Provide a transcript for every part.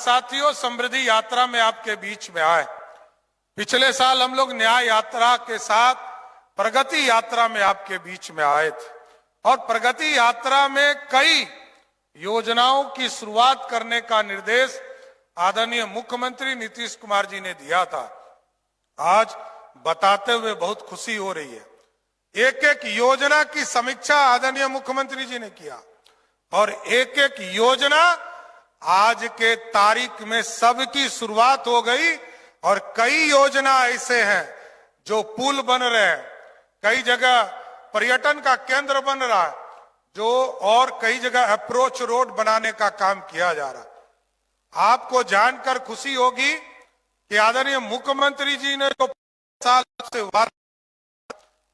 साथियों समृद्धि यात्रा में आपके बीच में आए। पिछले साल हम लोग न्याय यात्रा के साथ प्रगति यात्रा में आपके बीच में आए थे और प्रगति यात्रा में कई योजनाओं की शुरुआत करने का निर्देश आदरणीय मुख्यमंत्री नीतीश कुमार जी ने दिया था। आज बताते हुए बहुत खुशी हो रही है। एक एक योजना की समीक्षा आदरणीय मुख्यमंत्री जी ने किया और एक एक योजना आज के तारीख में सबकी शुरुआत हो गई और कई योजना ऐसे हैं जो पुल बन रहे हैं, कई जगह पर्यटन का केंद्र बन रहा है, जो और कई जगह अप्रोच रोड बनाने का काम किया जा रहा है। आपको जानकर खुशी होगी कि आदरणीय मुख्यमंत्री जी ने जो साल से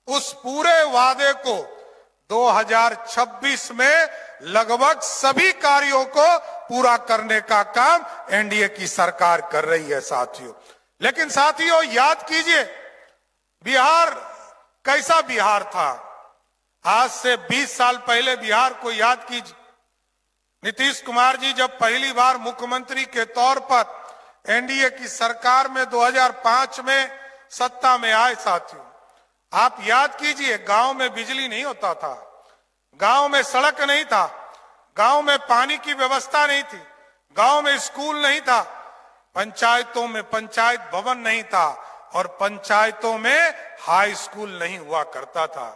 उस पूरे वादे को 2026 में लगभग सभी कार्यों को पूरा करने का काम एनडीए की सरकार कर रही है साथियों। लेकिन साथियों याद कीजिए, बिहार कैसा बिहार था। आज से 20 साल पहले बिहार को याद कीजिए। नीतीश कुमार जी जब पहली बार मुख्यमंत्री के तौर पर एनडीए की सरकार में 2005 में सत्ता में आए साथियों, आप याद कीजिए, गांव में बिजली नहीं होता था, गांव में सड़क नहीं था, गांव में पानी की व्यवस्था नहीं थी, गांव में स्कूल नहीं था, पंचायतों में पंचायत भवन नहीं था और पंचायतों में हाई स्कूल नहीं हुआ करता था।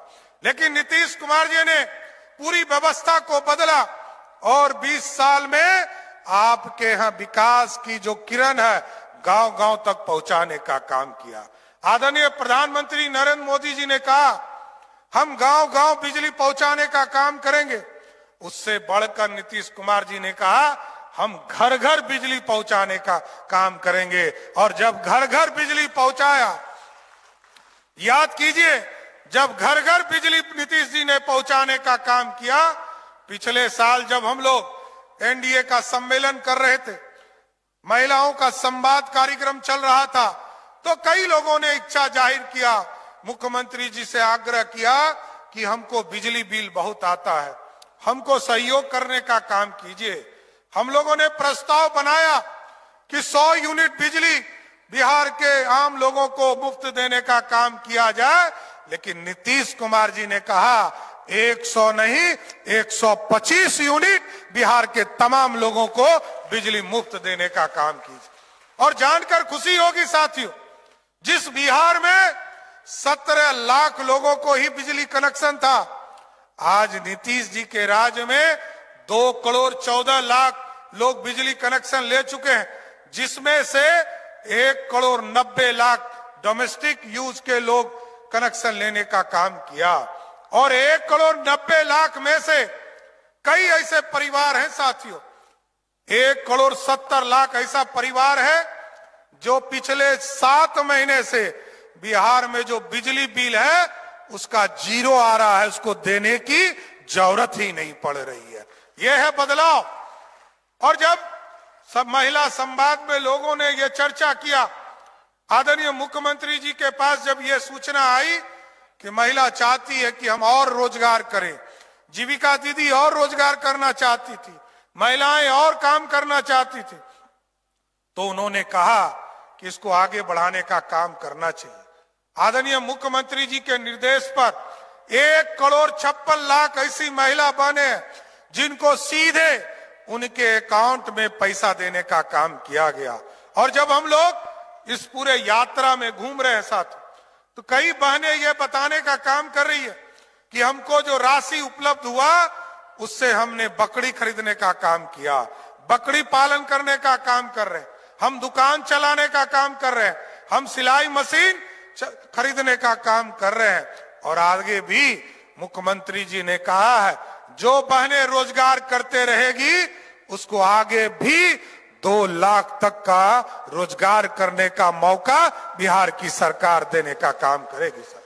लेकिन नीतीश कुमार जी ने पूरी व्यवस्था को बदला और 20 साल में आपके यहां विकास की जो किरण है गांव गांव तक पहुंचाने का काम किया। आदरणीय प्रधानमंत्री नरेंद्र मोदी जी ने कहा हम गांव गांव बिजली पहुंचाने का काम करेंगे। उससे बढ़कर नीतीश कुमार जी ने कहा हम घर घर बिजली पहुंचाने का काम करेंगे। और जब घर घर बिजली पहुंचाया, याद कीजिए, जब घर घर बिजली नीतीश जी ने पहुंचाने का काम किया, पिछले साल जब हम लोग एनडीए का सम्मेलन कर रहे थे, महिलाओं का संवाद कार्यक्रम चल रहा था, तो कई लोगों ने इच्छा जाहिर किया, मुख्यमंत्री जी से आग्रह किया कि हमको बिजली बिल बहुत आता है, हमको सहयोग करने का काम कीजिए। हम लोगों ने प्रस्ताव बनाया कि 100 यूनिट बिजली बिहार के आम लोगों को मुफ्त देने का काम किया जाए। लेकिन नीतीश कुमार जी ने कहा 100 नहीं 125 यूनिट बिहार के तमाम लोगों को बिजली मुफ्त देने का काम कीजिए। और जानकर खुशी होगी साथियों, जिस बिहार में 17 लाख लोगों को ही बिजली कनेक्शन था, आज नीतीश जी के राज में 2 करोड़ 14 लाख लोग बिजली कनेक्शन ले चुके हैं, जिसमें से 1 करोड़ 90 लाख डोमेस्टिक यूज के लोग कनेक्शन लेने का काम किया। और 1 करोड़ 90 लाख में से कई ऐसे परिवार हैं साथियों, 1 करोड़ 70 लाख ऐसा परिवार है जो पिछले 7 महीने से बिहार में जो बिजली बिल है उसका 0 आ रहा है, उसको देने की जरूरत ही नहीं पड़ रही है। यह है बदलाव। और जब सब महिला संवाद में लोगों ने यह चर्चा किया, आदरणीय मुख्यमंत्री जी के पास जब यह सूचना आई कि महिला चाहती है कि हम और रोजगार करें, जीविका दीदी और रोजगार करना चाहती थी, महिलाएं और काम करना चाहती थी, तो उन्होंने कहा कि इसको आगे बढ़ाने का काम करना चाहिए। आदरणीय मुख्यमंत्री जी के निर्देश पर 1 करोड़ 56 लाख ऐसी महिला बने जिनको सीधे उनके अकाउंट में पैसा देने का काम किया गया। और जब हम लोग इस पूरे यात्रा में घूम रहे हैं साथ, तो कई बहनें ये बताने का काम कर रही है कि हमको जो राशि उपलब्ध हुआ उससे हमने बकरी खरीदने का काम किया, बकरी पालन करने का काम कर रहे हैं, हम दुकान चलाने का काम कर रहे हैं, हम सिलाई मशीन खरीदने का काम कर रहे हैं। और आगे भी मुख्यमंत्री जी ने कहा है जो बहनें रोजगार करते रहेगी उसको आगे भी 2 लाख तक का रोजगार करने का मौका बिहार की सरकार देने का काम करेगी सर।